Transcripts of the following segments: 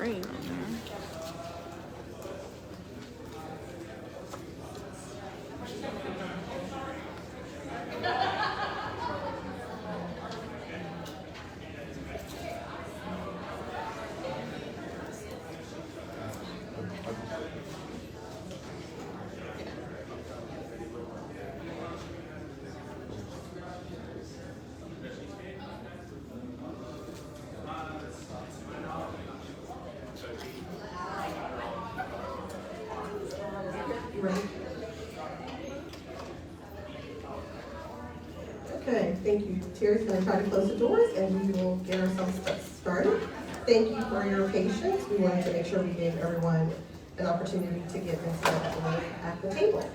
green in there. Okay, thank you. Terry's going to try to close the doors and we will get ourselves started. Thank you for your patience. We wanted to make sure we gave everyone an opportunity to get themselves at the table.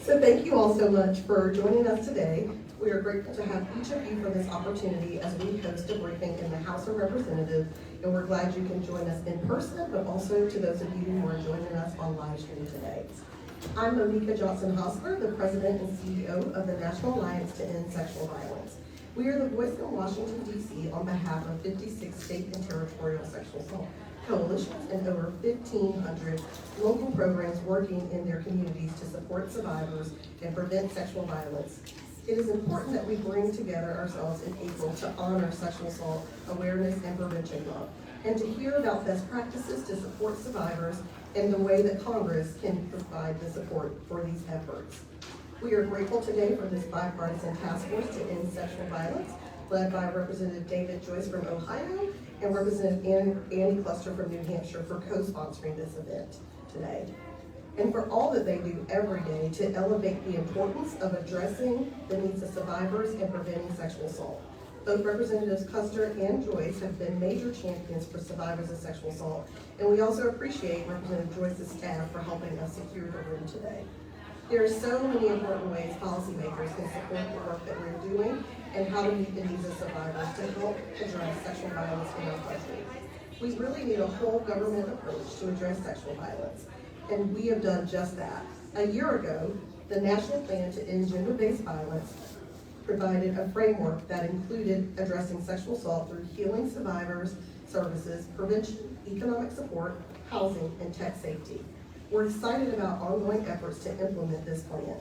So thank you all so much for joining us today. We are grateful to have each of you for this opportunity as we host a briefing in the House of Representatives, and we're glad you can join us in person, but also to those of you who are joining us on live stream today. I'm Monica Johnson-Hosler, the President and CEO of the National Alliance to End Sexual Violence. We are the voice in Washington, D.C. on behalf of 56 state and territorial sexual assault coalitions and over 1,500 local programs working in their communities to support survivors and prevent sexual violence. It is important that we bring together ourselves in April to honor Sexual Assault Awareness and Prevention Month, and to hear about best practices to support survivors and the way that Congress can provide the support for these efforts. We are grateful today for this bipartisan task force to end sexual violence, led by Representative David Joyce from Ohio and Representative Andy Cluster from New Hampshire for co-sponsoring this event today, and for all that they do every day to elevate the importance of addressing the needs of survivors and preventing sexual assault. Both Representatives Custer and Joyce have been major champions for survivors of sexual assault, and we also appreciate Representative Joyce's staff for helping us secure the room today. There are so many important ways policymakers can support the work that we're doing and how to meet the needs of survivors to help address sexual violence in our country. We really need a whole government approach to address sexual violence, and we have done just that. A year ago, the National Plan to End Gender-Based Violence provided a framework that included addressing sexual assault through healing survivors, services, prevention, economic support, housing, and tech safety. We're excited about ongoing efforts to implement this plan.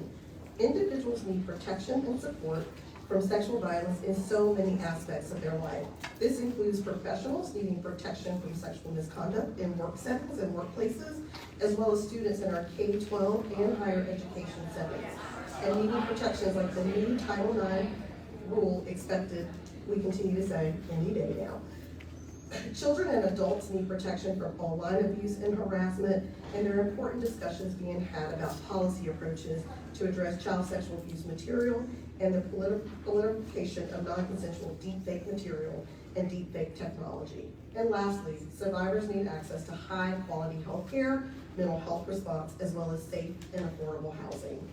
Individuals need protection and support from sexual violence in so many aspects of their life. This includes professionals needing protection from sexual misconduct in work settings and workplaces, as well as students in our K-12 and higher education settings, and needing protections like the new Title IX rule expected, we continue to say, any day now. Children and adults need protection from online abuse and harassment, and there are important discussions being had about policy approaches to address child sexual abuse material and the proliferation of non-consensual deepfake material and deepfake technology. And lastly, survivors need access to high-quality health care, mental health response, as well as safe and affordable housing.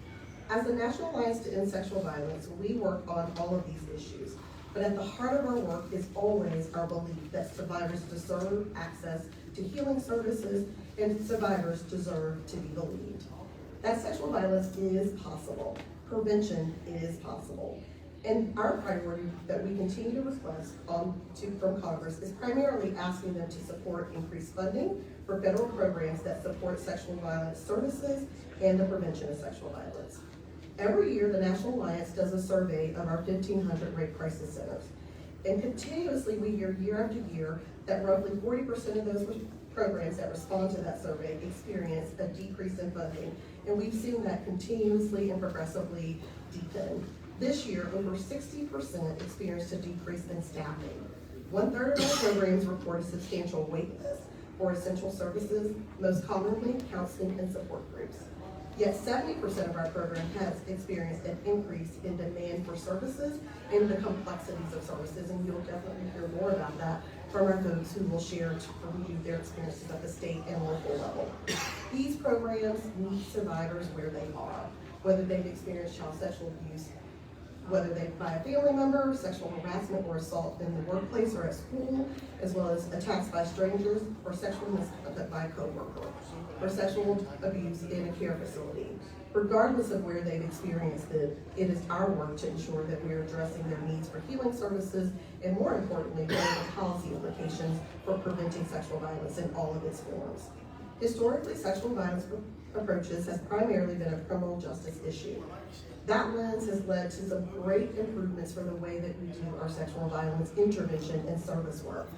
As the National Alliance to End Sexual Violence, we work on all of these issues. But at the heart of our work is always our belief that survivors deserve access to healing services and survivors deserve to be believed. That sexual violence is possible. Prevention is possible. And our priority that we continue to request from Congress is primarily asking them to support increased funding for federal programs that support sexual violence services and the prevention of sexual violence. Every year, the National Alliance does a survey of our 1,500 rape crisis centers. And continuously, we hear year after year that roughly 40% of those programs that respond to that survey experience a decrease in funding. And we've seen that continuously and progressively deepen. This year, over 60% experienced a decrease in staffing. 1/3 of our programs report a substantial wait list for essential services, most commonly counseling and support groups. Yet 70% of our program has experienced an increase in demand for services and the complexities of services, and you'll definitely hear more about that from our folks who will share from you their experiences at the state and local level. These programs meet survivors where they are, whether they've experienced child sexual abuse whether they by a family member, sexual harassment or assault in the workplace or at school, as well as attacks by strangers or sexual misconduct by a coworker, or sexual abuse in a care facility. Regardless of where they've experienced it, it is our work to ensure that we are addressing their needs for healing services, and more importantly, what are the policy implications for preventing sexual violence in all of its forms. Historically, sexual violence approaches has primarily been a criminal justice issue. That lens has led to some great improvements for the way that we do our sexual violence intervention and service work.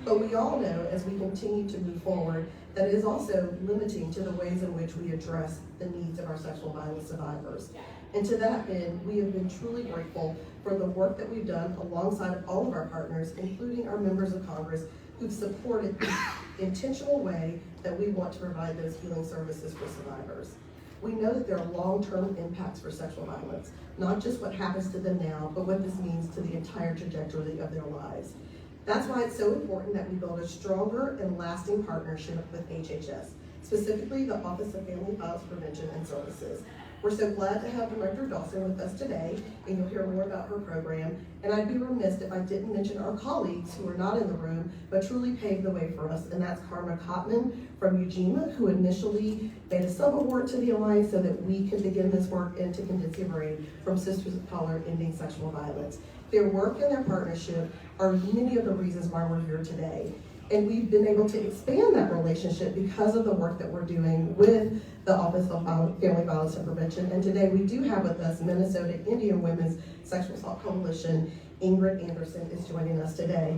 But we all know, as we continue to move forward, that it is also limiting to the ways in which we address the needs of our sexual violence survivors. And to that end, we have been truly grateful for the work that we've done alongside all of our partners, including our members of Congress, who've supported the intentional way that we want to provide those healing services for survivors. We know that there are long-term impacts for sexual violence, not just what happens to them now, but what this means to the entire trajectory of their lives. That's why it's so important that we build a stronger and lasting partnership with HHS, specifically the Office of Family Violence Prevention and Services. We're so glad to have Director Dawson with us today, and you'll hear more about her program. And I'd be remiss if I didn't mention our colleagues who are not in the room, but truly paved the way for us, and that's Karma Cotman from Ujima, who initially made a sub-award to the Alliance so that we could begin this work, and to Condensia Brain from Sisters of Color Ending Sexual Violence. Their work and their partnership are many of the reasons why we're here today. And we've been able to expand that relationship because of the work that we're doing with the Office of Family Violence and Prevention. And today we do have with us Minnesota Indian Women's Sexual Assault Coalition. Ingrid Anderson is joining us today.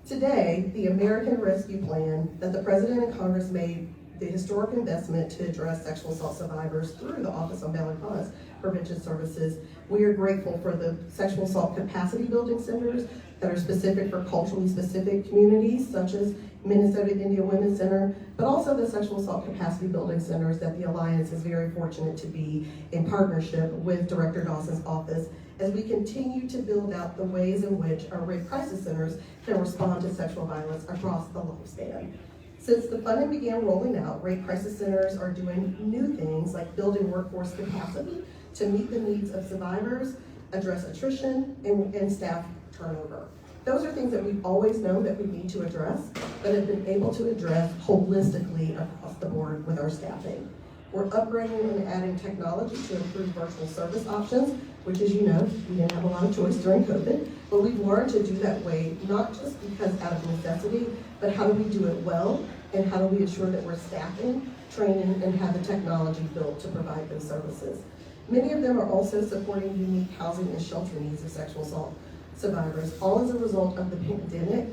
Today, the American Rescue Plan that the President and Congress made the historic investment to address sexual assault survivors through the Office of Family Violence Prevention Services. We are grateful for the sexual assault capacity building centers that are specific for culturally specific communities, such as Minnesota Indian Women's Center, but also the sexual assault capacity building centers that the Alliance is very fortunate to be in partnership with Director Dawson's office as we continue to build out the ways in which our rape crisis centers can respond to sexual violence across the lifespan. Since the funding began rolling out, rape crisis centers are doing new things like building workforce capacity to meet the needs of survivors, address attrition, and staff turnover. Those are things that we've always known that we need to address, but have been able to address holistically across the board with our staffing. We're upgrading and adding technology to improve virtual service options, which, as you know, we didn't have a lot of choice during COVID, but we've learned to do that way, not just because out of necessity, but how do we do it well, and how do we ensure that we're staffing, training, and have the technology built to provide those services. Many of them are also supporting unique housing and shelter needs of sexual assault survivors, all as a result of the pandemic.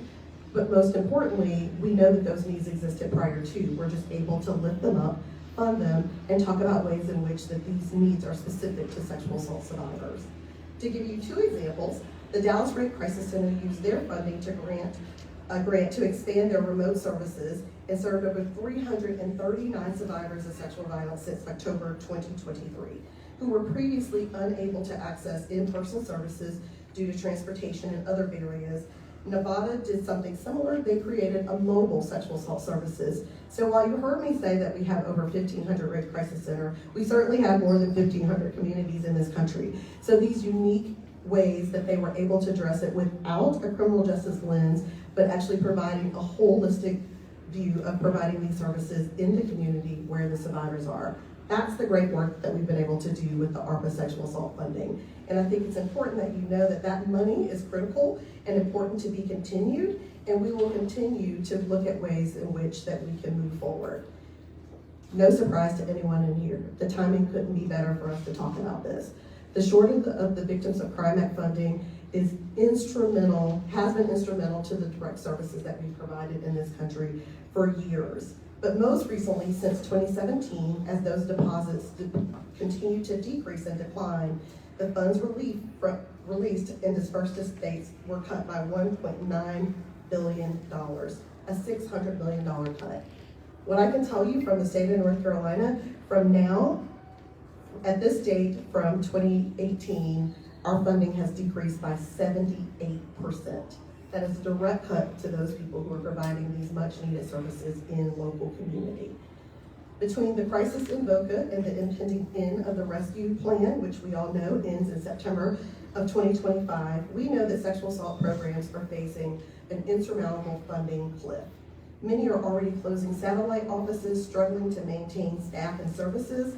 But most importantly, we know that those needs existed prior to. We're just able to lift them up, fund them, and talk about ways in which that these needs are specific to sexual assault survivors. To give you two examples, the Dallas Rape Crisis Center used their funding to grant a grant to expand their remote services and served over 339 survivors of sexual violence since October 2023, who were previously unable to access in-person services due to transportation and other barriers. Nevada did something similar. They created a mobile sexual assault services. So while you heard me say that we have over 1,500 rape crisis center, we certainly have more than 1,500 communities in this country. So these unique ways that they were able to address it without a criminal justice lens, but actually providing a holistic view of providing these services in the community where the survivors are. That's the great work that we've been able to do with the ARPA sexual assault funding. And I think it's important that you know that that money is critical and important to be continued, and we will continue to look at ways in which that we can move forward. No surprise to anyone in here, the timing couldn't be better for us to talk about this. The shortage of the Victims of Crime Act funding is instrumental, has been instrumental to the direct services that we've provided in this country for years. But most recently, since 2017, as those deposits continue to decrease and decline, the funds released and dispersed to states were cut by $1.9 billion, a $600 million cut. What I can tell you from the state of North Carolina, from now, at this date, from 2018, our funding has decreased by 78%. That is a direct cut to those people who are providing these much needed services in local community. Between the crisis in Boca and the impending end of the rescue plan, which we all know ends in September of 2025, we know that sexual assault programs are facing an insurmountable funding cliff. Many are already closing satellite offices, struggling to maintain staff and services.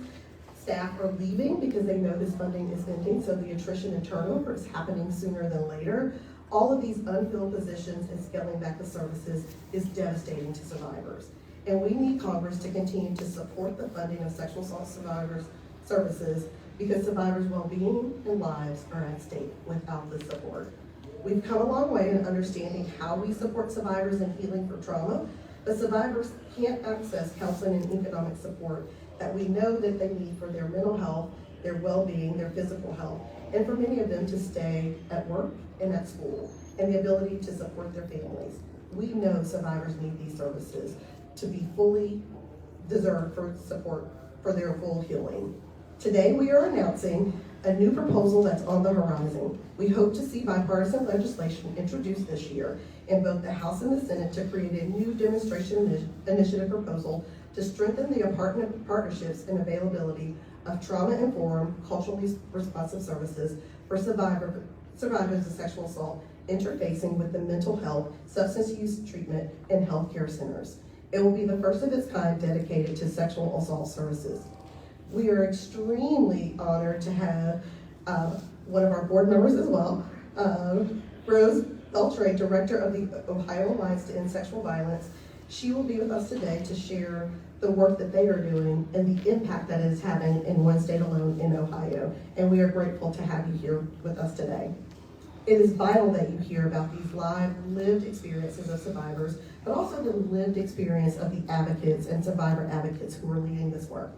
Staff are leaving because they know this funding is ending, so the attrition and turnover is happening sooner than later. All of these unfilled positions and scaling back the services is devastating to survivors. And we need Congress to continue to support the funding of sexual assault survivors services because survivors' well-being and lives are at stake without the support. We've come a long way in understanding how we support survivors in healing for trauma, but survivors can't access counseling and economic support that we know that they need for their mental health, their well-being, their physical health, and for many of them to stay at work and at school, and the ability to support their families. We know survivors need these services to be fully deserved for support for their full healing. Today we are announcing a new proposal that's on the horizon. We hope to see bipartisan legislation introduced this year in both the House and the Senate to create a new demonstration initiative proposal to strengthen the partnerships and availability of trauma-informed, culturally responsive services for survivors of sexual assault interfacing with the mental health, substance use treatment, and healthcare centers. It will be the first of its kind dedicated to sexual assault services. We are extremely honored to have one of our board members as well, Rose Beltre, Director of the Ohio Alliance to End Sexual Violence. She will be with us today to share the work that they are doing and the impact that it is having in one state alone in Ohio. And we are grateful to have you here with us today. It is vital that you hear about these live, lived experiences of survivors, but also the lived experience of the advocates and survivor advocates who are leading this work.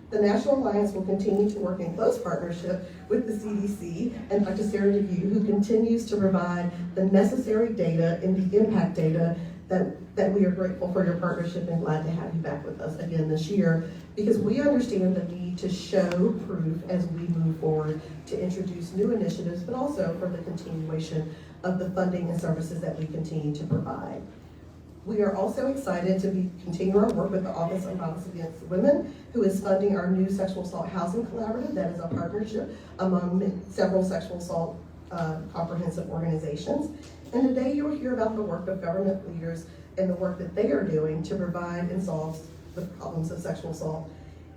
The National Alliance will continue to work in close partnership with the CDC and Dr. Sarah DeVue, who continues to provide the necessary data and the impact data that we are grateful for your partnership and glad to have you back with us again this year, because we understand the need to show proof as we move forward to introduce new initiatives, but also for the continuation of the funding and services that we continue to provide. We are also excited to continue our work with the Office of Violence Against Women, who is funding our new Sexual Assault Housing Collaborative. That is a partnership among several sexual assault comprehensive organizations. And today you will hear about the work of government leaders and the work that they are doing to provide and solve the problems of sexual assault.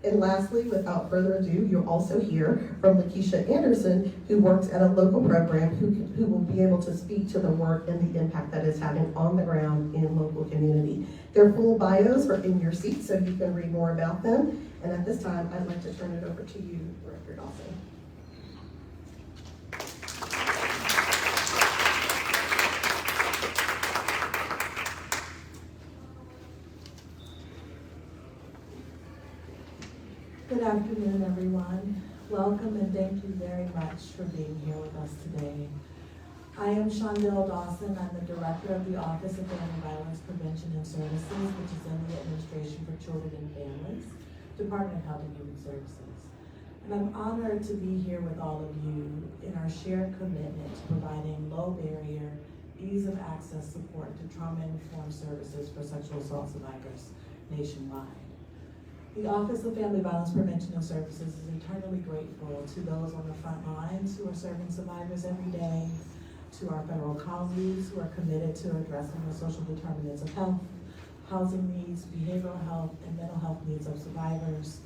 And lastly, without further ado, you'll also hear from Lakeisha Anderson, who works at a local program, who will be able to speak to the work and the impact that it's having on the ground in local community. Their full bios are in your seat, so you can read more about them. And at this time, I'd like to turn it over to you, Director Dawson. Good afternoon, everyone. Welcome and thank you very much for being here with us today. I am Shondell Dawson. I'm the Director of the Office of Family Violence Prevention and Services, which is in the Administration for Children and Families, Department of Health and Human Services. And I'm honored to be here with all of you in our shared commitment to providing low barrier, ease of access support to trauma-informed services for sexual assault survivors nationwide. The Office of Family Violence Prevention and Services is eternally grateful to those on the front lines who are serving survivors every day, to our federal colleagues who are committed to addressing the social determinants of health, housing needs, behavioral health, and mental health needs of survivors,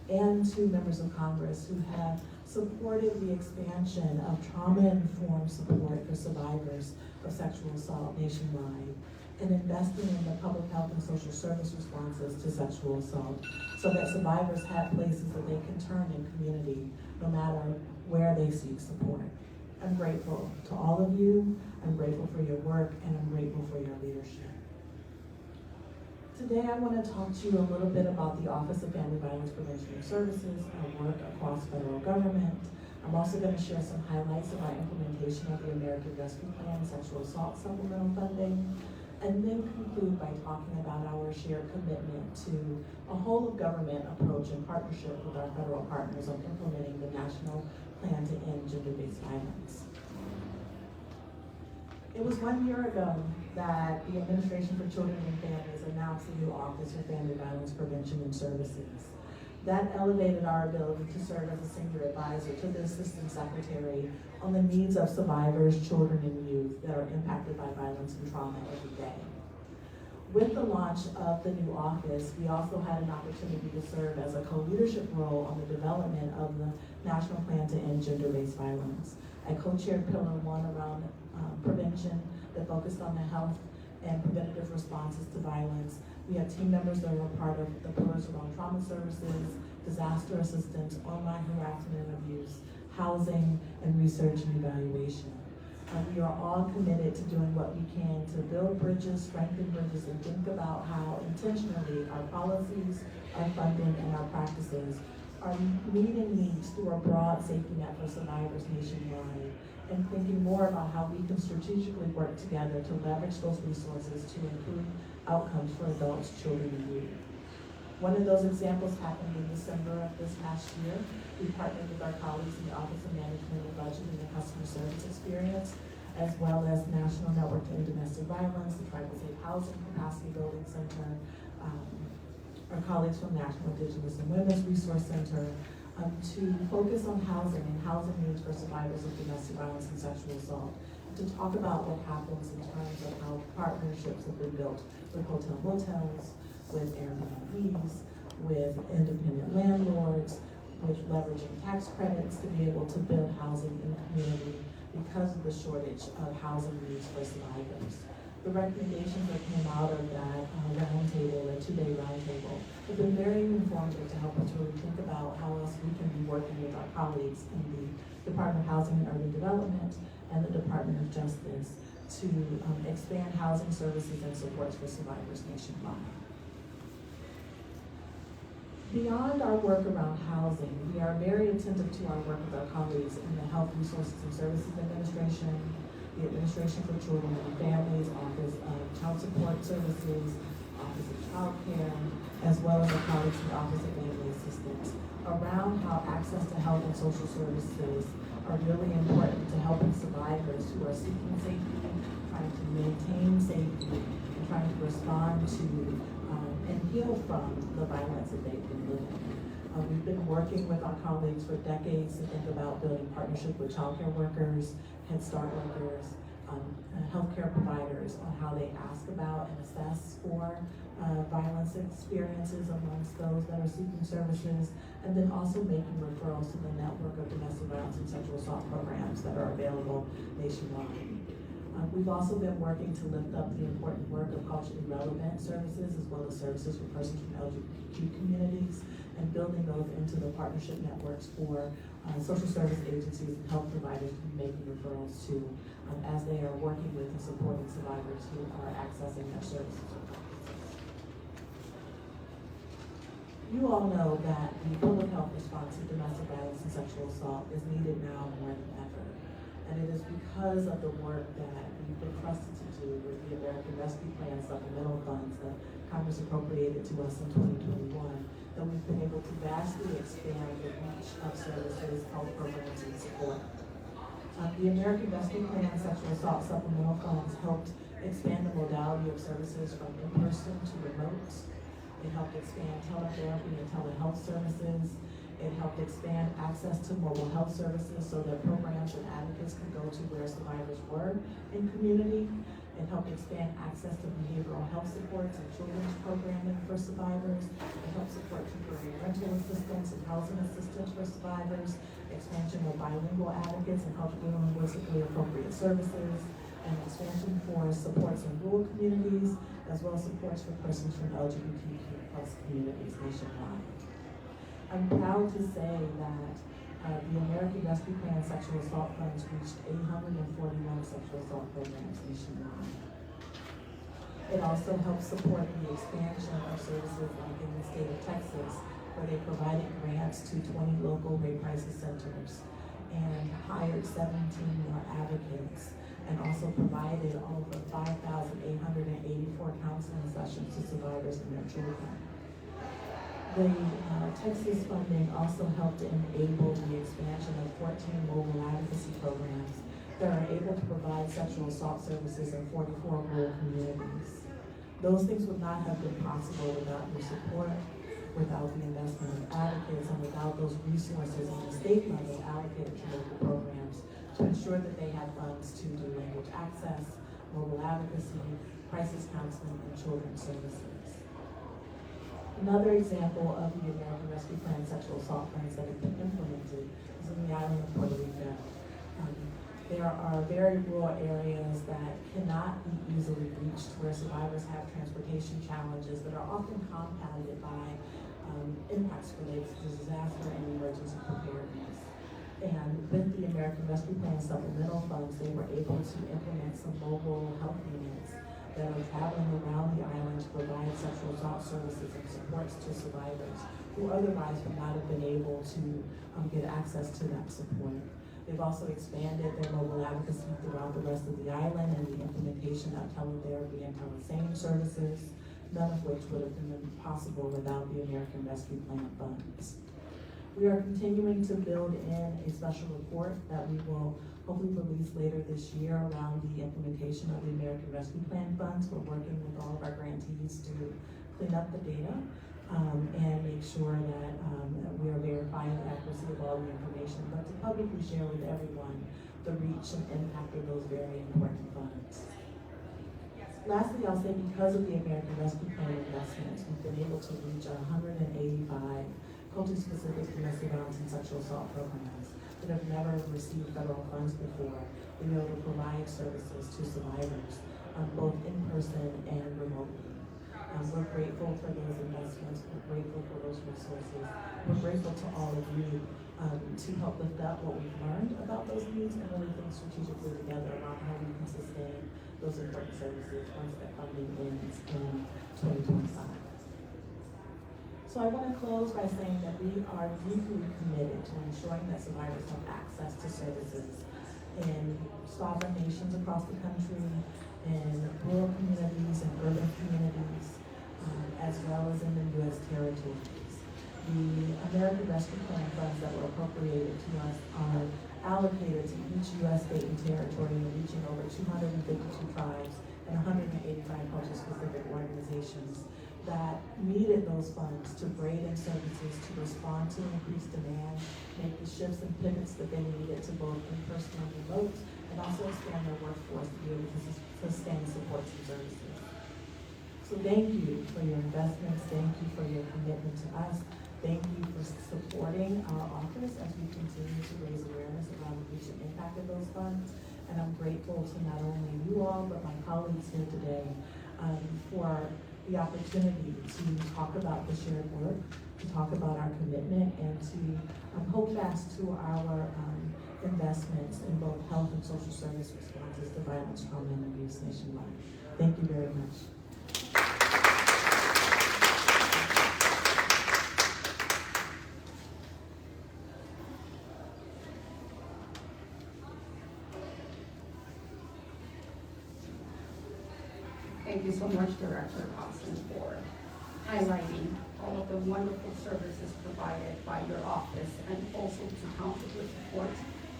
and to members of Congress who have supported the expansion of trauma-informed support for survivors of sexual assault nationwide, and investing in the public health and social service responses to sexual assault so that survivors have places that they can turn in community no matter where they seek support. I'm grateful to all of you, I'm grateful for your work, and I'm grateful for your leadership. Today I want to talk to you a little bit about the Office of Family Violence Prevention and Services, our work across federal government. I'm also going to share some highlights of our implementation of the American Rescue Plan Sexual Assault Supplemental Funding, and then conclude by talking about our shared commitment to a whole of government approach in partnership with our federal partners on implementing the National Plan to End Gender-Based Violence. It was 1 year ago that the Administration for Children and Families announced a new Office for Family Violence Prevention and Services. That elevated our ability to serve as a senior advisor to the Assistant Secretary on the needs of survivors, children, and youth that are impacted by violence and trauma every day. With the launch of the new office, we also had an opportunity to serve as a co-leadership role on the development of the National Plan to End Gender-Based Violence. I co-chaired Pillar 1 around prevention that focused on the health and preventative responses to violence. We had team members that were a part of the pillars around trauma services, disaster assistance, online harassment and abuse, housing, and research and evaluation. We are all committed to doing what we can to build bridges, strengthen bridges, and think about how intentionally our policies, our funding, and our practices are meeting needs through a broad safety net for survivors nationwide, and thinking more about how we can strategically work together to leverage those resources to improve outcomes for adults, children, and youth. One of those examples happened in December of this past year. We partnered with our colleagues in the Office of Management and Budgeting and Customer Service Experience, as well as National Network to End Domestic Violence, the Tribal Safe Housing Capacity Building Center, our colleagues from National Indigenous and Women's Resource Center, to focus on housing and housing needs for survivors of domestic violence and sexual assault, to talk about what happens in terms of how partnerships have been built with hotels, with Airbnbs, with independent landlords, with leveraging tax credits to be able to build housing in the community because of the shortage of housing needs for survivors. The recommendations that came out of that roundtable, a 2-day roundtable, have been very informative to help us really think about how else we can be working with our colleagues in the Department of Housing and Urban Development and the Department of Justice to expand housing services and supports for survivors nationwide. Beyond our work around housing, we are very attentive to our work with our colleagues in the Health Resources and Services Administration, the Administration for Children and Families, Office of Child Support Services, Office of Child Care, as well as our colleagues in the Office of Family Assistance, around how access to health and social services are really important to helping survivors who are seeking safety, trying to maintain safety, and trying to respond to and heal from the violence that they've been living. We've been working with our colleagues for decades to think about building partnership with childcare workers, Head Start workers, healthcare providers on how they ask about and assess for violence experiences amongst those that are seeking services, and then also making referrals to the network of domestic violence and sexual assault programs that are available nationwide. We've also been working to lift up the important work of culturally relevant services as well as services for persons from LGBTQ communities, and building those into the partnership networks for social service agencies and health providers to be making referrals to as they are working with and supporting survivors who are accessing their services. You all know that the public health response to domestic violence and sexual assault is needed now more than ever. And it is because of the work that we've been trusted to do with the American Rescue Plan supplemental funds that Congress appropriated to us in 2021 that we've been able to vastly expand the reach of services, health programs, and support. The American Rescue Plan sexual assault supplemental funds helped expand the modality of services from in-person to remote. It helped expand teletherapy and telehealth services. It helped expand access to mobile health services so that programs and advocates could go to where survivors were in community. It helped expand access to behavioral health supports and children's programming for survivors. It helped support temporary rental assistance and housing assistance for survivors, expansion of bilingual advocates and culturally and linguistically appropriate services, and expansion for supports in rural communities, as well as supports for persons from LGBTQ+ communities nationwide. I'm proud to say that the American Rescue Plan sexual assault funds reached 841 sexual assault programs nationwide. It also helps support the expansion of services like in the state of Texas, where they provided grants to 20 local rape crisis centers and hired 17 more advocates, and also provided over 5,884 counseling sessions to survivors and their children. The Texas funding also helped to enable the expansion of 14 mobile advocacy programs that are able to provide sexual assault services in 44 rural communities. Those things would not have been possible without your support, without the investment of advocates, and without those resources on the state level allocated to local programs to ensure that they had funds to do language access, mobile advocacy, crisis counseling, and children's services. Another example of the American Rescue Plan sexual assault plans that have been implemented is in the island of Puerto Rico. There are very rural areas that cannot be easily reached, where survivors have transportation challenges that are often compounded by impacts related to disaster and emergency preparedness. And with the American Rescue Plan supplemental funds, they were able to implement some mobile health units that are traveling around the island to provide sexual assault services and supports to survivors who otherwise would not have been able to get access to that support. They've also expanded their mobile advocacy throughout the rest of the island and the implementation of teletherapy and telesane services, none of which would have been possible without the American Rescue Plan funds. We are continuing to build in a special report that we will hopefully release later this year around the implementation of the American Rescue Plan funds. We're working with all of our grantees to clean up the data and make sure that we are verifying the accuracy of all the information, but to publicly share with everyone the reach and impact of those very important funds. Lastly, I'll say because of the American Rescue Plan investments, we've been able to reach 185 culture-specific domestic violence and sexual assault programs that have never received federal funds before. We've been able to provide services to survivors, both in person and remotely. We're grateful for those investments. We're grateful for those resources. We're grateful to all of you to help lift up what we've learned about those needs and really think strategically together about how we can sustain those important services once that funding ends in 2025. So I want to close by saying that we are deeply committed to ensuring that survivors have access to services in sovereign nations across the country, in rural communities and urban communities, as well as in the U.S. territories. The American Rescue Plan funds that were appropriated to us are allocated to each U.S. state and territory, reaching over 252 tribes and 185 culture-specific organizations that needed those funds to grade in services to respond to increased demand, make the shifts and pivots that they needed to both in-person and remote, and also expand their workforce to be able to sustain supports and services. So thank you for your investments, thank you for your commitment to us, thank you for supporting our office as we continue to raise awareness around the reach and impact of those funds. And I'm grateful to not only you all, but my colleagues here today for the opportunity to talk about the shared work, to talk about our commitment, and to hold fast to our investments in both health and social service responses to violence, trauma, and abuse nationwide. Thank you very much. Thank you so much, Director Austin, for highlighting all of the wonderful services provided by your office and also to council with support.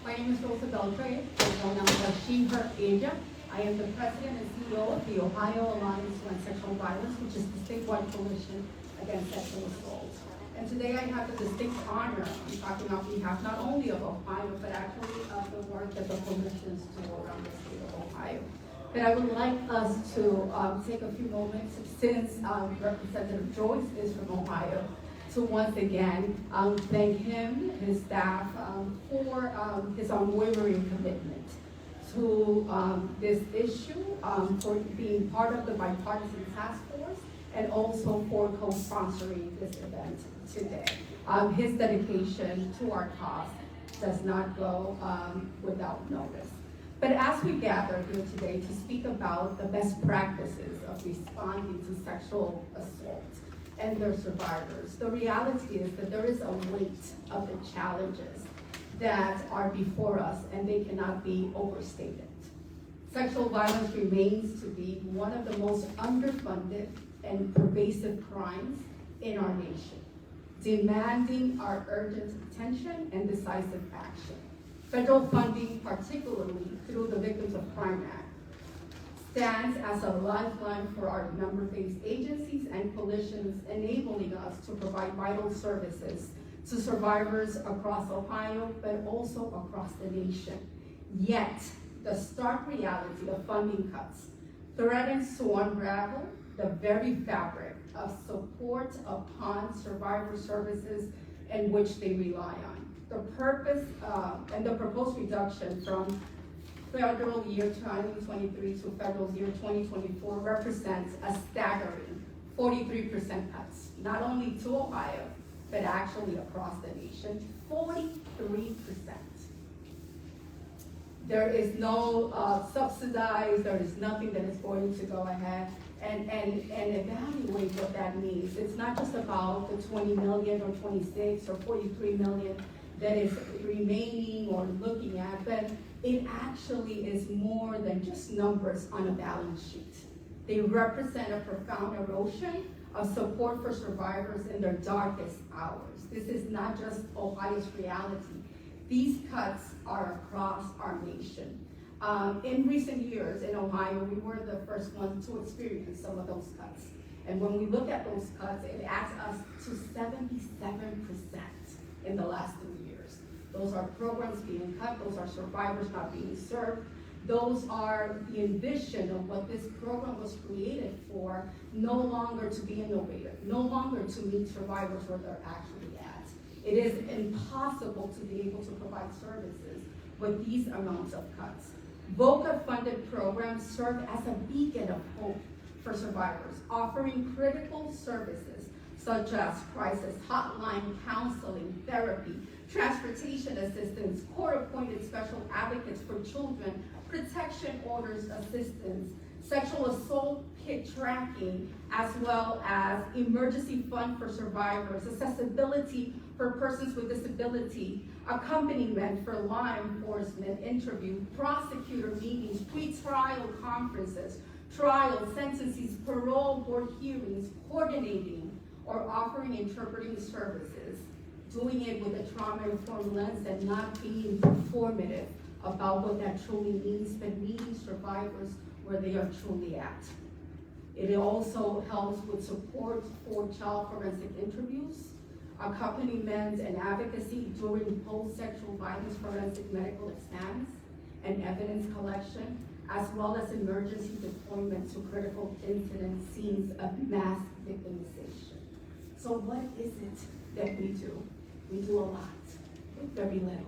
My name is Rosa Beltre, known as She, Her, Ella. I am the President and CEO of the Ohio Alliance Against Sexual Violence, which is the statewide coalition against sexual assault. And today I have the distinct honor of talking on behalf not only of Ohio, but actually of the work that the coalitions do around the state of Ohio. But I would like us to take a few moments, since Representative Joyce is from Ohio, to once again thank him, his staff, for his unwavering commitment to this issue, for being part of the Bipartisan Task Force, and also for co-sponsoring this event today. His dedication to our cause does not go without notice. But as we gather here today to speak about the best practices of responding to sexual assault and their survivors, the reality is that there is a weight of the challenges that are before us, and they cannot be overstated. Sexual violence remains to be one of the most underfunded and pervasive crimes in our nation, demanding our urgent attention and decisive action. Federal funding, particularly through the Victims of Crime Act, stands as a lifeline for our member-based agencies and coalitions, enabling us to provide vital services to survivors across Ohio, but also across the nation. Yet, the stark reality of funding cuts threatens to unravel the very fabric of support upon survivor services in which they rely on. The purpose and the proposed reduction from federal year 2023 to federal year 2024 represents a staggering 43% cuts, not only to Ohio, but actually across the nation, 43%. There is no subsidized, there is nothing that is going to go ahead and evaluate what that means. It's not just about the 20 million or 26 or 43 million that is remaining or looking at, but it actually is more than just numbers on a balance sheet. They represent a profound erosion of support for survivors in their darkest hours. This is not just Ohio's reality. These cuts are across our nation. In recent years in Ohio, we were the first ones to experience some of those cuts. And when we look at those cuts, it adds us to 77% in the last 3 years. Those are programs being cut, those are survivors not being served. Those are the envision of what this program was created for, no longer to be innovative, no longer to meet survivors where they're actually at. It is impossible to be able to provide services with these amounts of cuts. VOCA-funded programs serve as a beacon of hope for survivors, offering critical services such as crisis hotline, counseling, therapy, transportation assistance, court-appointed special advocates for children, protection orders assistance, sexual assault kit tracking, as well as emergency fund for survivors, accessibility for persons with disability, accompaniment for law enforcement interview, prosecutor meetings, pre-trial conferences, trial, sentences, parole board hearings, coordinating or offering interpreting services, doing it with a trauma-informed lens and not being performative about what that truly means, but meeting survivors where they are truly at. It also helps with support for child forensic interviews, accompaniment and advocacy during post-sexual violence forensic medical exams and evidence collection, as well as emergency deployment to critical incident scenes of mass victimization. So what is it that we do? We do a lot with very little.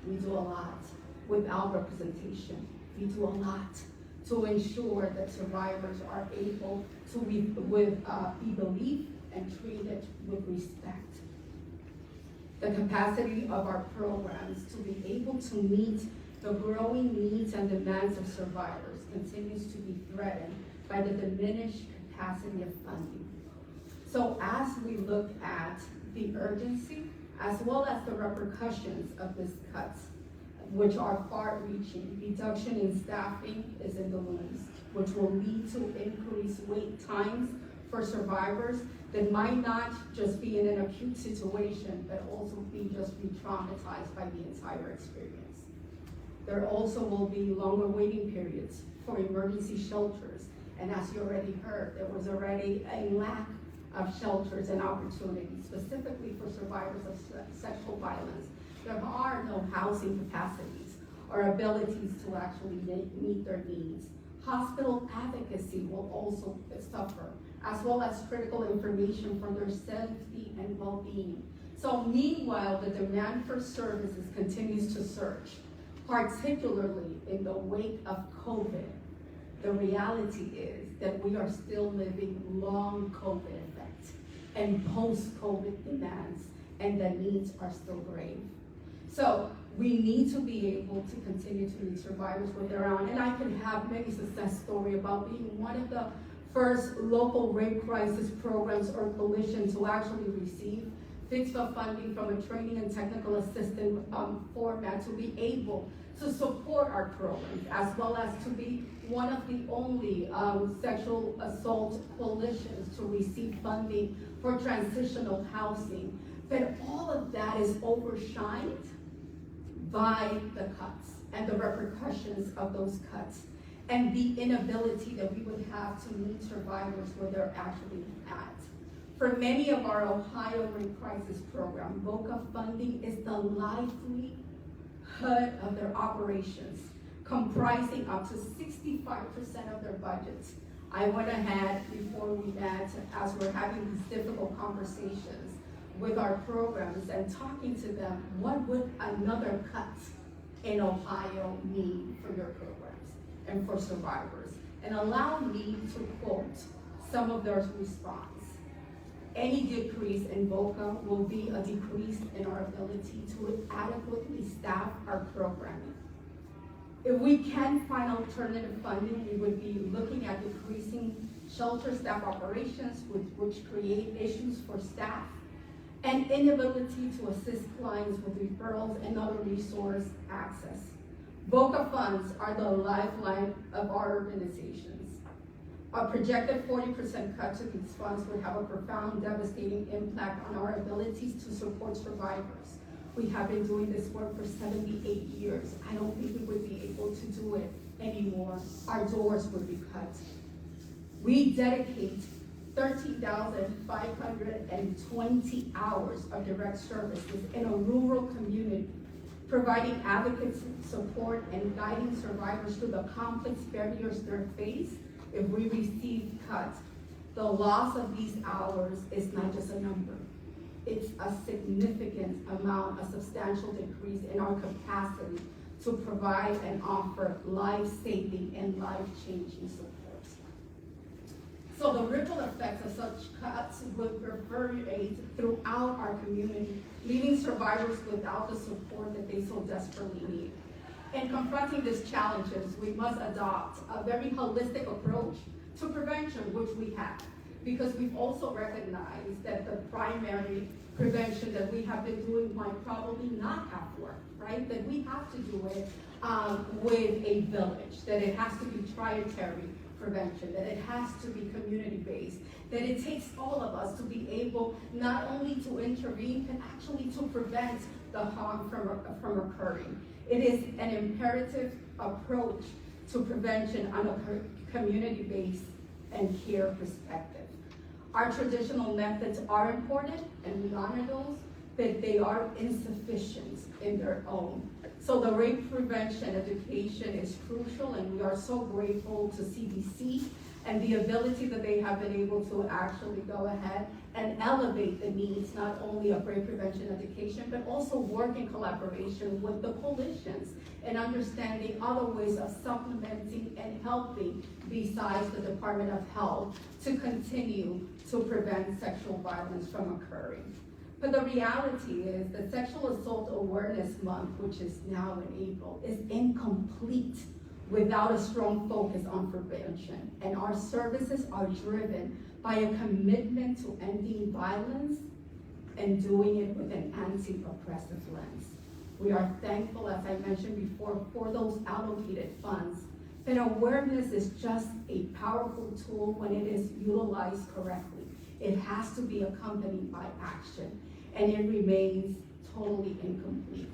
We do a lot without representation. We do a lot to ensure that survivors are able to be believed and treated with respect. The capacity of our programs to be able to meet the growing needs and demands of survivors continues to be threatened by the diminished capacity of funding. So as we look at the urgency, as well as the repercussions of these cuts, which are far-reaching, reduction in staffing is in the balloons, which will lead to increased wait times for survivors that might not just be in an acute situation, but also be just re-traumatized by the entire experience. There also will be longer waiting periods for emergency shelters. And as you already heard, there was already a lack of shelters and opportunities, specifically for survivors of sexual violence. There are no housing capacities or abilities to actually meet their needs. Hospital advocacy will also suffer, as well as critical information for their safety and well-being. So meanwhile, the demand for services continues to surge, particularly in the wake of COVID. The reality is that we are still living long COVID effects and post-COVID demands, and the needs are still grave. So we need to be able to continue to meet survivors where they're at. And I can have many success stories about being one of the first local rape crisis programs or coalition to actually receive FITFA funding from a training and technical assistant format to be able to support our programs, as well as to be one of the only sexual assault coalitions to receive funding for transitional housing. But all of that is overshined by the cuts and the repercussions of those cuts and the inability that we would have to meet survivors where they're actually at. For many of our Ohio Rate Crisis Program, VOCA funding is the livelihood of their operations, comprising up to 65% of their budgets. I went ahead before we met, as we're having these difficult conversations with our programs and talking to them, what would another cut in Ohio mean for your programs and for survivors? And allow me to quote some of their response. Any decrease in VOCA will be a decrease in our ability to adequately staff our programming. If we can find alternative funding, we would be looking at decreasing shelter staff operations, which create issues for staff, and inability to assist clients with referrals and other resource access. VOCA funds are the lifeline of our organizations. A projected 40% cut to these funds would have a profound, devastating impact on our abilities to support survivors. We have been doing this work for 78 years. I don't think we would be able to do it anymore. Our doors would be cut. We dedicate 13,520 hours of direct services in a rural community, providing advocacy, support, and guiding survivors through the complex barriers they face if we receive cuts. The loss of these hours is not just a number. It's a significant amount, a substantial decrease in our capacity to provide and offer life-saving and life-changing support. So the ripple effects of such cuts would reverberate throughout our community, leaving survivors without the support that they so desperately need. In confronting these challenges, we must adopt a very holistic approach to prevention, which we have, because we've also recognized that the primary prevention that we have been doing might probably not have worked, right? That we have to do it with a village, that it has to be trietary prevention, that it has to be community-based, that it takes all of us to be able not only to intervene, but actually to prevent the harm from occurring. It is an imperative approach to prevention on a community-based and care perspective. Our traditional methods are important, and we honor those, but they are insufficient in their own. So the rape prevention education is crucial, and we are so grateful to CDC and the ability that they have been able to actually go ahead and elevate the needs, not only of rape prevention education, but also work in collaboration with the coalitions and understanding other ways of supplementing and helping besides the Department of Health to continue to prevent sexual violence from occurring. But the reality is that Sexual Assault Awareness Month, which is now in April, is incomplete without a strong focus on prevention. And our services are driven by a commitment to ending violence and doing it with an anti-oppressive lens. We are thankful, as I mentioned before, for those allocated funds. But awareness is just a powerful tool when it is utilized correctly. It has to be accompanied by action, and it remains totally incomplete.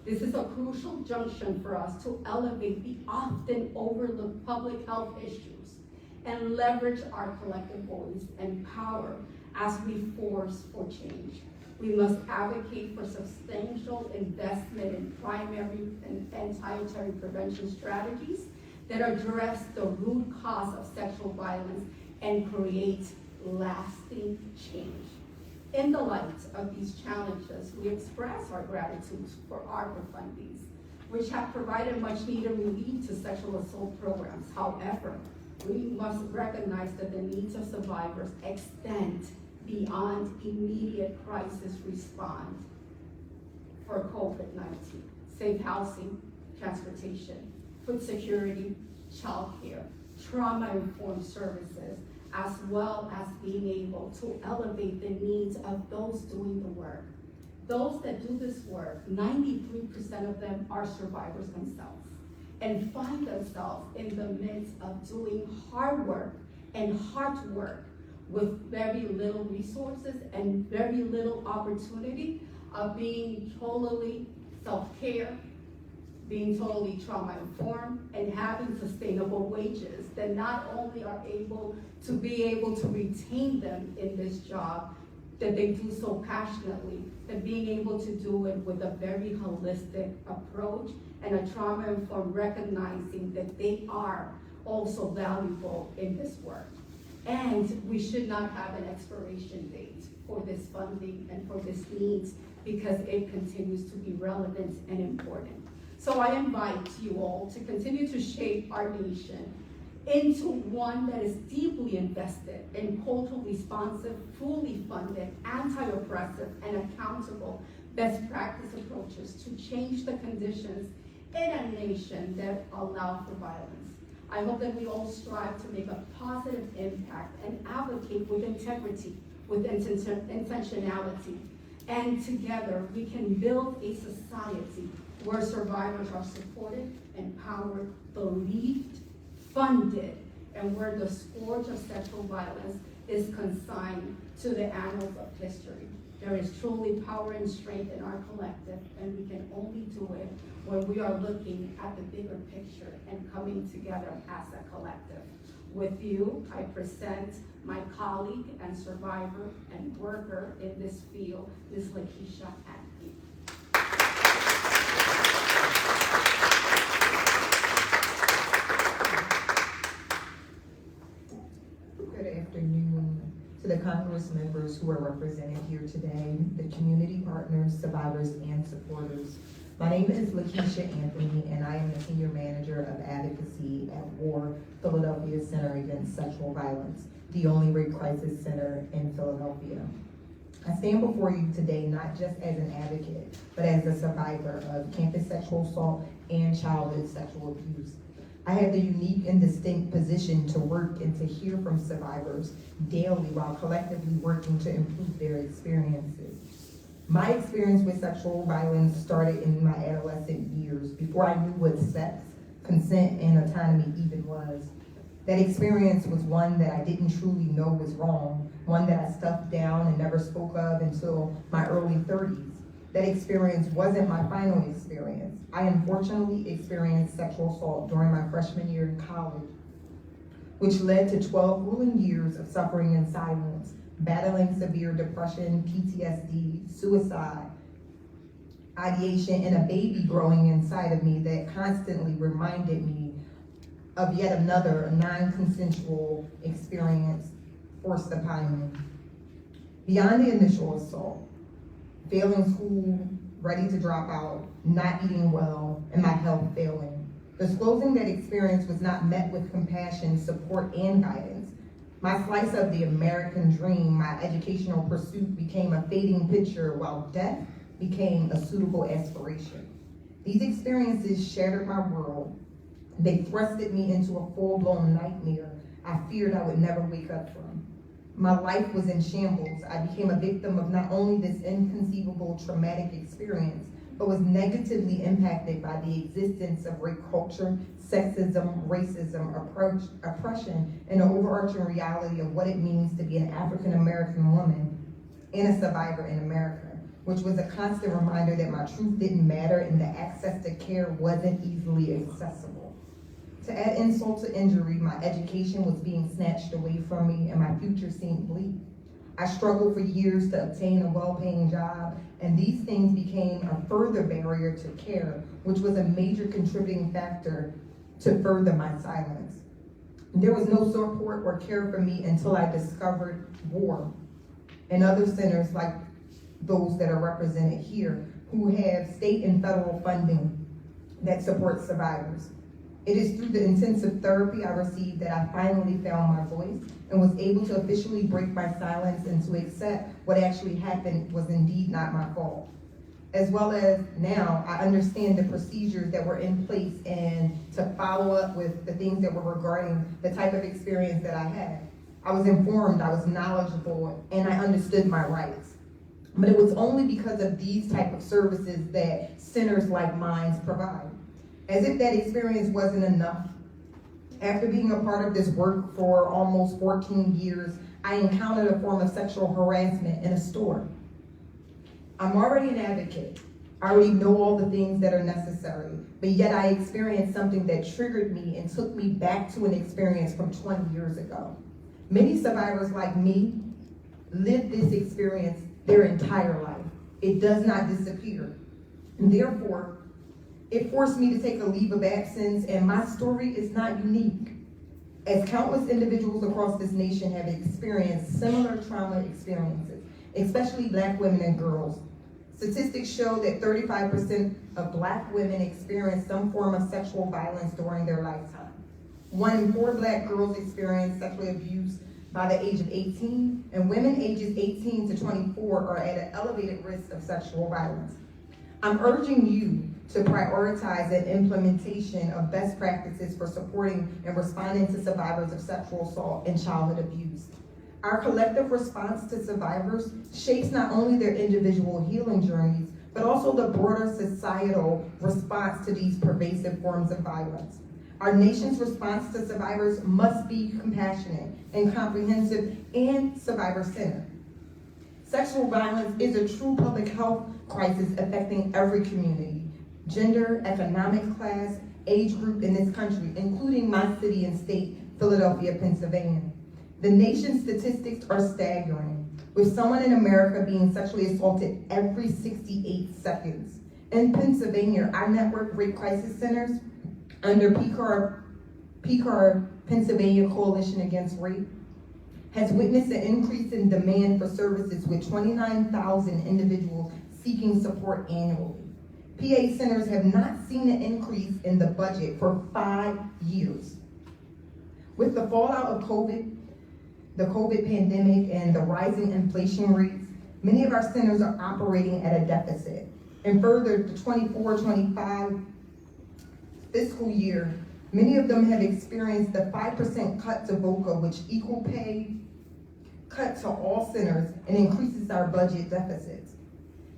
This is a crucial junction for us to elevate the often overlooked public health issues and leverage our collective voice and power as we force for change. We must advocate for substantial investment in primary and tertiary prevention strategies that address the root cause of sexual violence and create lasting change. In the light of these challenges, we express our gratitude for ARPA fundings, which have provided much needed relief to sexual assault programs. However, we must recognize that the needs of survivors extend beyond immediate crisis response for COVID-19. Safe housing, transportation, food security, childcare, trauma-informed services, as well as being able to elevate the needs of those doing the work. Those that do this work, 93% of them are survivors themselves and find themselves in the midst of doing hard work and hard work with very little resources and very little opportunity of being totally self-care, being totally trauma-informed, and having sustainable wages that not only are able to retain them in this job, that they do so passionately, and being able to do it with a very holistic approach and a trauma-informed recognizing that they are also valuable in this work. And we should not have an expiration date for this funding and for this needs because it continues to be relevant and important. So I invite you all to continue to shape our nation into one that is deeply invested in culturally responsive, fully funded, anti-oppressive, and accountable best practice approaches to change the conditions in a nation that allow for violence. I hope that we all strive to make a positive impact and advocate with integrity, with intentionality. And together, we can build a society where survivors are supported, empowered, believed, funded, and where the scourge of sexual violence is consigned to the annals of history. There is truly power and strength in our collective, and we can only do it when we are looking at the bigger picture and coming together as a collective. With you, I present my colleague and survivor and worker in this field, Ms. Lakeisha Anthony. Good afternoon to the Congress members who are represented here today, the community partners, survivors, and supporters. My name is Lakeisha Anthony, and I am the Senior Manager of Advocacy at WAR Philadelphia Center Against Sexual Violence, the only rape crisis center in Philadelphia. I stand before you today not just as an advocate, but as a survivor of campus sexual assault and childhood sexual abuse. I have the unique and distinct position to work and to hear from survivors daily while collectively working to improve their experiences. My experience with sexual violence started in my adolescent years, before I knew what sex, consent, and autonomy even was. That experience was one that I didn't truly know was wrong, one that I stuffed down and never spoke of until my early 30s. That experience wasn't my final experience. I unfortunately experienced sexual assault during my freshman year in college, which led to 12 grueling years of suffering in silence, battling severe depression, PTSD, suicide, ideation, and a baby growing inside of me that constantly reminded me of yet another non-consensual experience forced upon me. Beyond the initial assault, failing school, ready to drop out, not eating well, and my health failing, disclosing that experience was not met with compassion, support, and guidance. My slice of the American dream, my educational pursuit, became a fading picture while death became a suitable aspiration. These experiences shattered my world. They thrusted me into a full-blown nightmare I feared I would never wake up from. My life was in shambles. I became a victim of not only this inconceivable traumatic experience, but was negatively impacted by the existence of rape culture, sexism, racism, oppression, and the overarching reality of what it means to be an African-American woman and a survivor in America, which was a constant reminder that my truth didn't matter and that access to care wasn't easily accessible. To add insult to injury, my education was being snatched away from me and my future seemed bleak. I struggled for years to obtain a well-paying job, and these things became a further barrier to care, which was a major contributing factor to further my silence. There was no support or care for me until I discovered WAR and other centers like those that are represented here who have state and federal funding that supports survivors. It is through the intensive therapy I received that I finally found my voice and was able to officially break my silence and to accept what actually happened was indeed not my fault. As well as now, I understand the procedures that were in place and to follow up with the things that were regarding the type of experience that I had. I was informed, I was knowledgeable, and I understood my rights. But it was only because of these type of services that centers like mine provide. As if that experience wasn't enough, after being a part of this work for almost 14 years, I encountered a form of sexual harassment in a store. I'm already an advocate, I already know all the things that are necessary, but yet I experienced something that triggered me and took me back to an experience from 20 years ago. Many survivors like me live this experience their entire life. It does not disappear. And therefore, it forced me to take a leave of absence, and my story is not unique. As countless individuals across this nation have experienced similar trauma experiences, especially Black women and girls. Statistics show that 35% of Black women experience some form of sexual violence during their lifetime. 1 in 4 Black girls experience sexual abuse by the age of 18, and women ages 18 to 24 are at an elevated risk of sexual violence. I'm urging you to prioritize the implementation of best practices for supporting and responding to survivors of sexual assault and childhood abuse. Our collective response to survivors shapes not only their individual healing journeys, but also the broader societal response to these pervasive forms of violence. Our nation's response to survivors must be compassionate and comprehensive and survivor-centered. Sexual violence is a true public health crisis affecting every community, gender, economic class, age group in this country, including my city and state, Philadelphia, Pennsylvania. The nation's statistics are staggering, with someone in America being sexually assaulted every 68 seconds. In Pennsylvania, our network rape crisis centers under PCAR, Pennsylvania Coalition Against Rape, has witnessed an increase in demand for services with 29,000 individuals seeking support annually. PA centers have not seen an increase in the budget for 5 years. With the fallout of the COVID pandemic and the rising inflation rates, many of our centers are operating at a deficit. And further, the 24-25 fiscal year, many of them have experienced the 5% cut to VOCA, which equal pay cut to all centers and increases our budget deficits.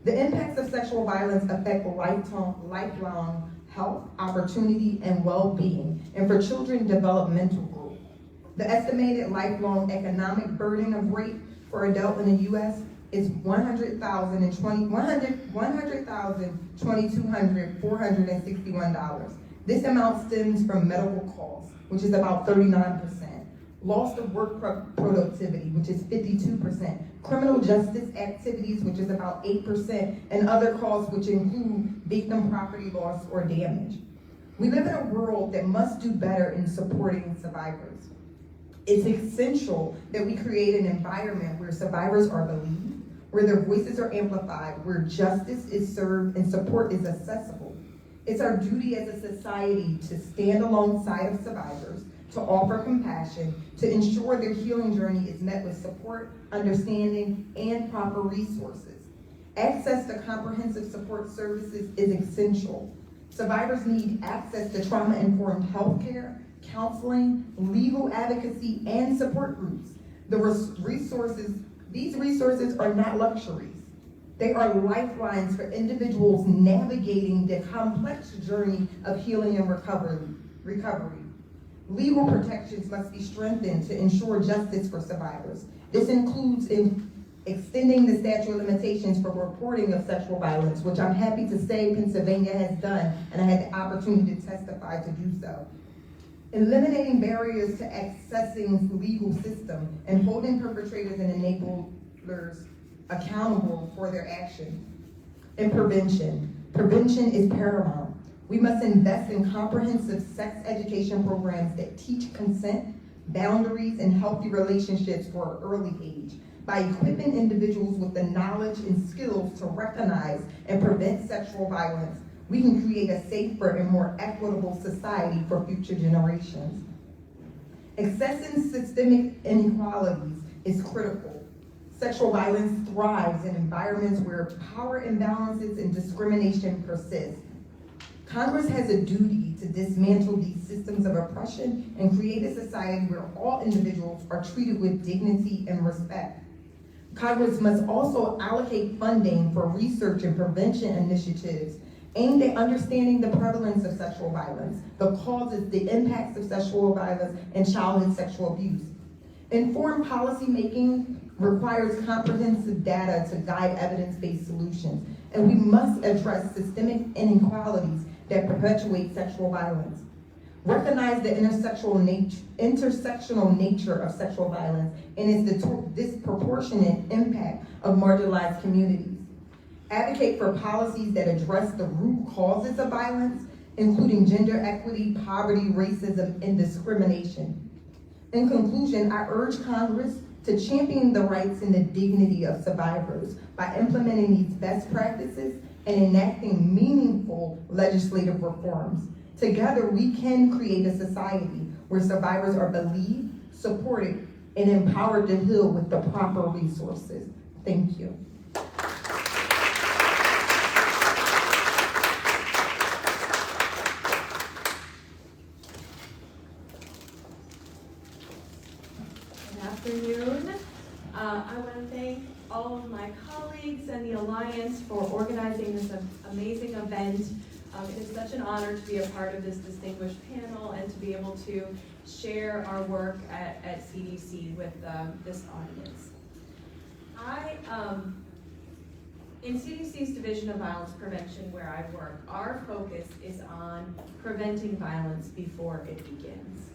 The impacts of sexual violence affect lifelong health, opportunity, and well-being, and for children, developmental growth. The estimated lifelong economic burden of rape for adults in the U.S. is $100,022,461. This amount stems from medical costs, which is about 39%, loss of work productivity, which is 52%, criminal justice activities, which is about 8%, and other costs, which include victim property loss or damage. We live in a world that must do better in supporting survivors. It's essential that we create an environment where survivors are believed, where their voices are amplified, where justice is served and support is accessible. It's our duty as a society to stand alongside of survivors, to offer compassion, to ensure their healing journey is met with support, understanding, and proper resources. Access to comprehensive support services is essential. Survivors need access to trauma-informed healthcare, counseling, legal advocacy, and support groups. These resources are not luxuries. They are lifelines for individuals navigating the complex journey of healing and recovery. Legal protections must be strengthened to ensure justice for survivors. This includes extending the statute of limitations for reporting of sexual violence, which I'm happy to say Pennsylvania has done, and I had the opportunity to testify to do so. Eliminating barriers to accessing the legal system and holding perpetrators and enablers accountable for their actions. And prevention. Prevention is paramount. We must invest in comprehensive sex education programs that teach consent, boundaries, and healthy relationships for an early age. By equipping individuals with the knowledge and skills to recognize and prevent sexual violence, we can create a safer and more equitable society for future generations. Accessing systemic inequalities is critical. Sexual violence thrives in environments where power imbalances and discrimination persist. Congress has a duty to dismantle these systems of oppression and create a society where all individuals are treated with dignity and respect. Congress must also allocate funding for research and prevention initiatives aimed at understanding the prevalence of sexual violence, the causes, the impacts of sexual violence, and childhood sexual abuse. Informed policymaking requires comprehensive data to guide evidence-based solutions, and we must address systemic inequalities that perpetuate sexual violence. Recognize the intersectional nature of sexual violence and its disproportionate impact of marginalized communities. Advocate for policies that address the root causes of violence, including gender equity, poverty, racism, and discrimination. In conclusion, I urge Congress to champion the rights and the dignity of survivors by implementing these best practices and enacting meaningful legislative reforms. Together, we can create a society where survivors are believed, supported, and empowered to heal with the proper resources. Thank you. Good afternoon. I want to thank all of my colleagues and the Alliance for organizing this amazing event. It is such an honor to be a part of this distinguished panel and to be able to share our work at CDC with this audience. In CDC's Division of Violence Prevention, where I work, our focus is on preventing violence before it begins.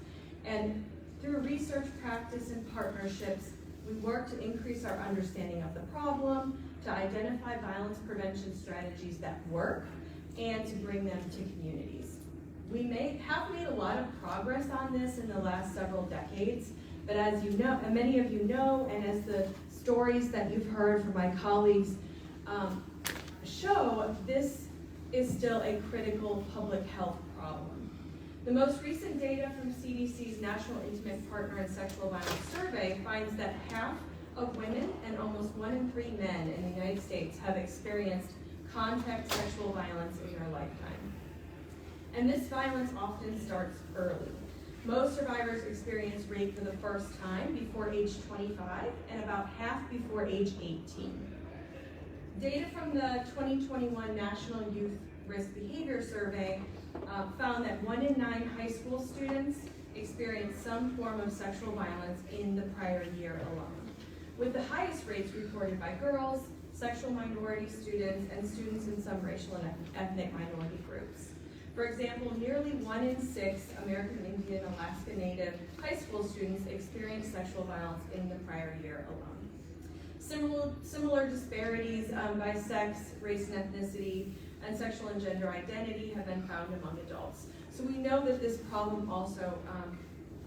And through research, practice, and partnerships, we work to increase our understanding of the problem, to identify violence prevention strategies that work, and to bring them to communities. We have made a lot of progress on this in the last several decades, but as you know, and many of you know, and as the stories that you've heard from my colleagues show, this is still a critical public health problem. The most recent data from CDC's National Intimate Partner and Sexual Violence Survey finds that half of women and almost 1 in 3 men in the United States have experienced contact sexual violence in their lifetime. And this violence often starts early. Most survivors experience rape for the first time before age 25 and about half before age 18. Data from the 2021 National Youth Risk Behavior Survey found that 1 in 9 high school students experienced some form of sexual violence in the prior year alone, with the highest rates reported by girls, sexual minority students, and students in some racial and ethnic minority groups. For example, nearly 1 in 6 American Indian Alaska Native high school students experienced sexual violence in the prior year alone. Similar disparities by sex, race and ethnicity, and sexual and gender identity have been found among adults. So we know that this problem also,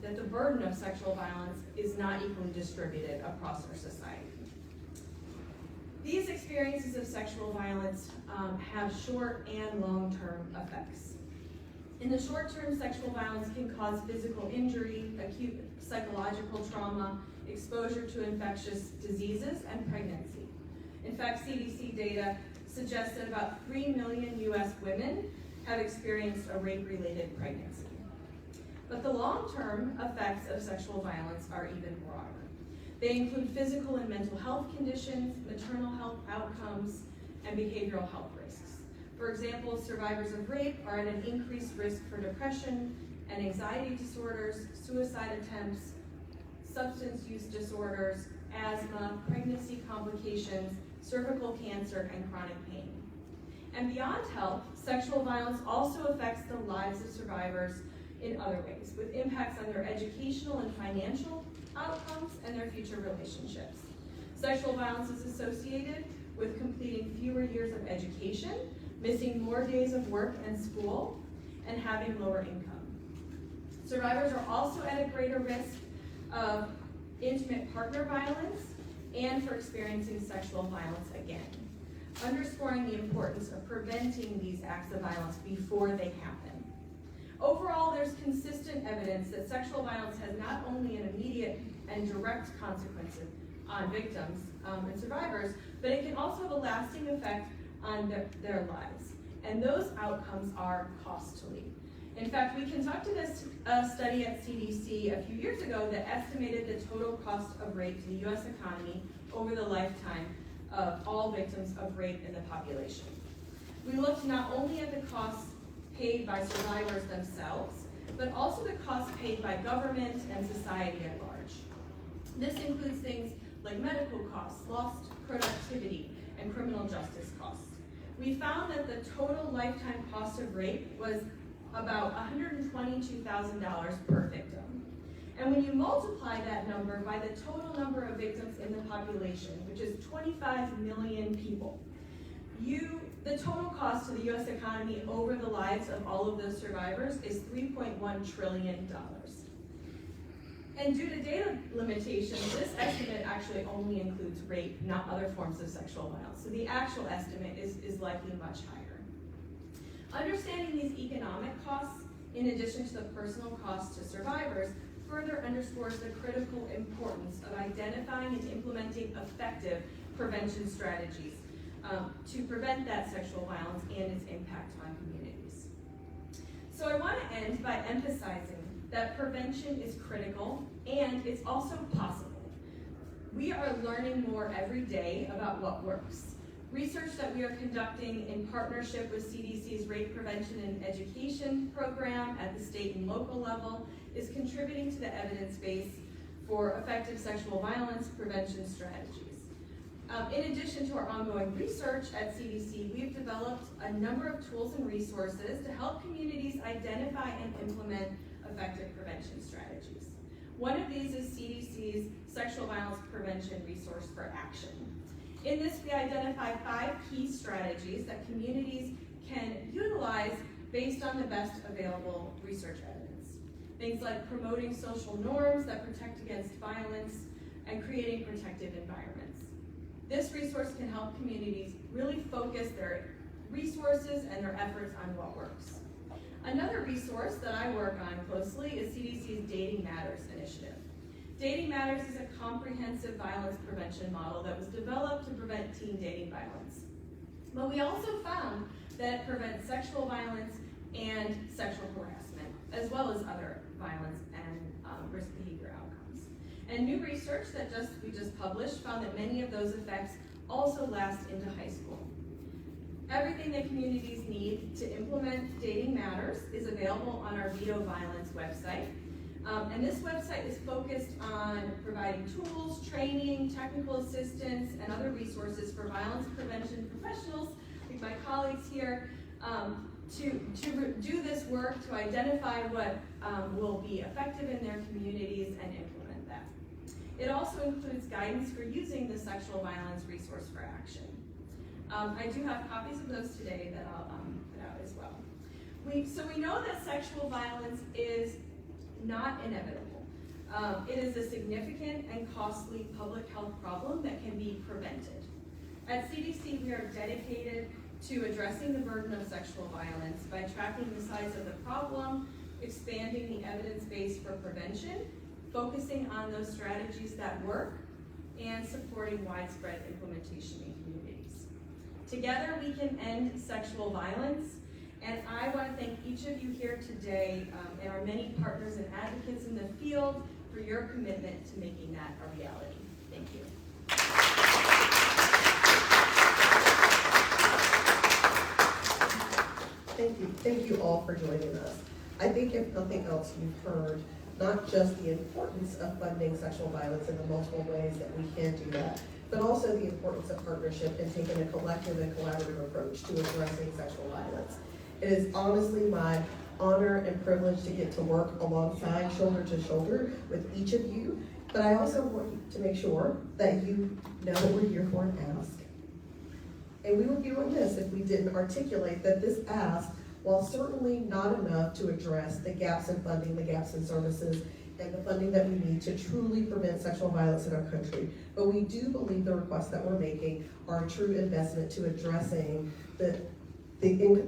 that the burden of sexual violence is not equally distributed across our society. These experiences of sexual violence have short and long-term effects. In the short term, sexual violence can cause physical injury, acute psychological trauma, exposure to infectious diseases, and pregnancy. In fact, CDC data suggests that about 3 million US women have experienced a rape-related pregnancy. But the long-term effects of sexual violence are even broader. They include physical and mental health conditions, maternal health outcomes, and behavioral health risks. For example, survivors of rape are at an increased risk for depression and anxiety disorders, suicide attempts, substance use disorders, asthma, pregnancy complications, cervical cancer, and chronic pain. And beyond health, sexual violence also affects the lives of survivors in other ways, with impacts on their educational and financial outcomes and their future relationships. Sexual violence is associated with completing fewer years of education, missing more days of work and school, and having lower income. Survivors are also at a greater risk of intimate partner violence and for experiencing sexual violence again, underscoring the importance of preventing these acts of violence before they happen. Overall, there's consistent evidence that sexual violence has not only an immediate and direct consequences on victims and survivors, but it can also have a lasting effect on their lives. And those outcomes are costly. In fact, we conducted a study at CDC a few years ago that estimated the total cost of rape to the US economy over the lifetime of all victims of rape in the population. We looked not only at the costs paid by survivors themselves, but also the costs paid by government and society at large. This includes things like medical costs, lost productivity, and criminal justice costs. We found that the total lifetime cost of rape was about $122,000 per victim. And when you multiply that number by the total number of victims in the population, which is 25 million people, the total cost to the U.S. economy over the lives of all of those survivors is $3.1 trillion. And due to data limitations, this estimate actually only includes rape, not other forms of sexual violence. So the actual estimate is likely much higher. Understanding these economic costs, in addition to the personal costs to survivors, further underscores the critical importance of identifying and implementing effective prevention strategies to prevent that sexual violence and its impact on communities. So I want to end by emphasizing that prevention is critical and it's also possible. We are learning more every day about what works. Research that we are conducting in partnership with CDC's Rape Prevention and Education program at the state and local level is contributing to the evidence base for effective sexual violence prevention strategies. In addition to our ongoing research at CDC, we've developed a number of tools and resources to help communities identify and implement effective prevention strategies. One of these is CDC's Sexual Violence Prevention Resource for Action. In this, we identify 5 key strategies that communities can utilize based on the best available research evidence. Things like promoting social norms that protect against violence and creating protective environments. This resource can help communities really focus their resources and their efforts on what works. Another resource that I work on closely is CDC's Dating Matters initiative. Dating Matters is a comprehensive violence prevention model that was developed to prevent teen dating violence. But we also found that it prevents sexual violence and sexual harassment, as well as other violence and risk behavior outcomes. And new research that we just published found that many of those effects also last into high school. Everything that communities need to implement Dating Matters is available on our Veto Violence website. And this website is focused on providing tools, training, technical assistance, and other resources for violence prevention professionals, like my colleagues here, to do this work, to identify what will be effective in their communities and implement that. It also includes guidance for using the Sexual Violence Resource for Action. I do have copies of those today that I'll put out as well. So we know that sexual violence is not inevitable. It is a significant and costly public health problem that can be prevented. At CDC, we are dedicated to addressing the burden of sexual violence by tracking the size of the problem, expanding the evidence base for prevention, focusing on those strategies that work, and supporting widespread implementation in communities. Together, we can end sexual violence. And I want to thank each of you here today and our many partners and advocates in the field for your commitment to making that a reality. Thank you. Thank you all for joining us. I think if nothing else, you've heard not just the importance of funding sexual violence in the multiple ways that we can do that, but also the importance of partnership and taking a collective and collaborative approach to addressing sexual violence. It is honestly my honor and privilege to get to work alongside, shoulder to shoulder with each of you, but I also want to make sure that you know what we're here for and ask. And we would be remiss if we didn't articulate that this ask, while certainly not enough to address the gaps in funding, the gaps in services, and the funding that we need to truly prevent sexual violence in our country, but we do believe the requests that we're making are a true investment to addressing the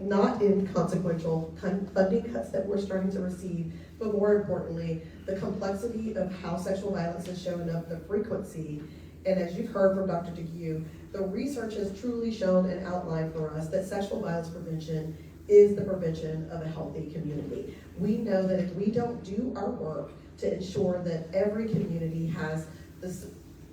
not inconsequential funding cuts that we're starting to receive, but more importantly, the complexity of how sexual violence is showing up, the frequency. And as you've heard from Dr. DeGue, the research has truly shown and outlined for us that sexual violence prevention is the prevention of a healthy community. We know that if we don't do our work to ensure that every community has this,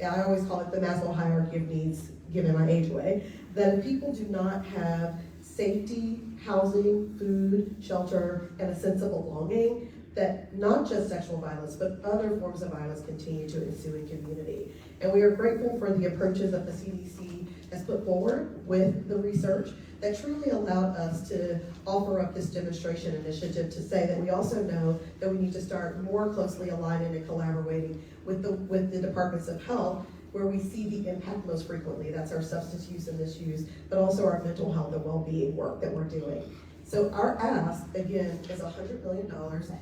I always call it the Maslow hierarchy of needs, given my age away, that if people do not have safety, housing, food, shelter, and a sense of belonging, that not just sexual violence, but other forms of violence continue to ensue in community. And we are grateful for the approaches that the CDC has put forward with the research that truly allowed us to offer up this demonstration initiative to say that we also know that we need to start more closely aligning and collaborating with the departments of health where we see the impact most frequently. That's our substance use and misuse, but also our mental health and well-being work that we're doing. So our ask, again, is $100 million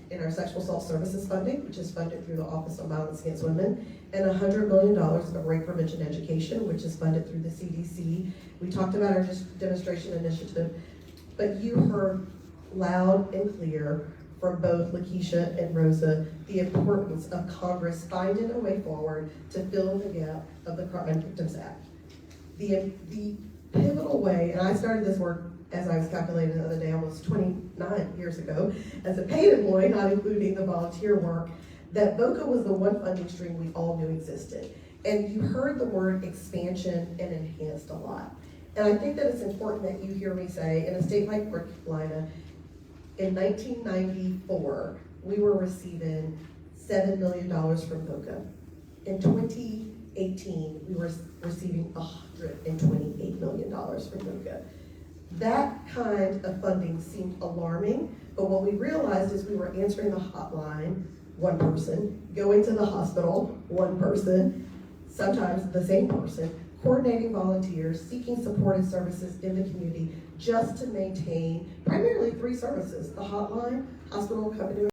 in our sexual assault services funding, which is funded through the Office of Violence Against Women, and $100 million of rape prevention education, which is funded through the CDC. We talked about our demonstration initiative, but you heard loud and clear from both Lakeisha and Rosa the importance of Congress finding a way forward to fill the gap of the Crime Victims Act. The pivotal way, and I started this work as I was calculating the other day, almost 29 years ago, as a paid employee, not including the volunteer work, that VOCA was the one funding stream we all knew existed. And you heard the word expansion and enhanced a lot. And I think that it's important that you hear me say, in a state like North Carolina, in 1994, we were receiving $7 million from VOCA. In 2018, we were receiving $128 million from VOCA. That kind of funding seemed alarming, but what we realized is we were answering the hotline, one person, going to the hospital, one person, sometimes the same person, coordinating volunteers, seeking supportive services in the community just to maintain primarily 3 services: the hotline, hospital company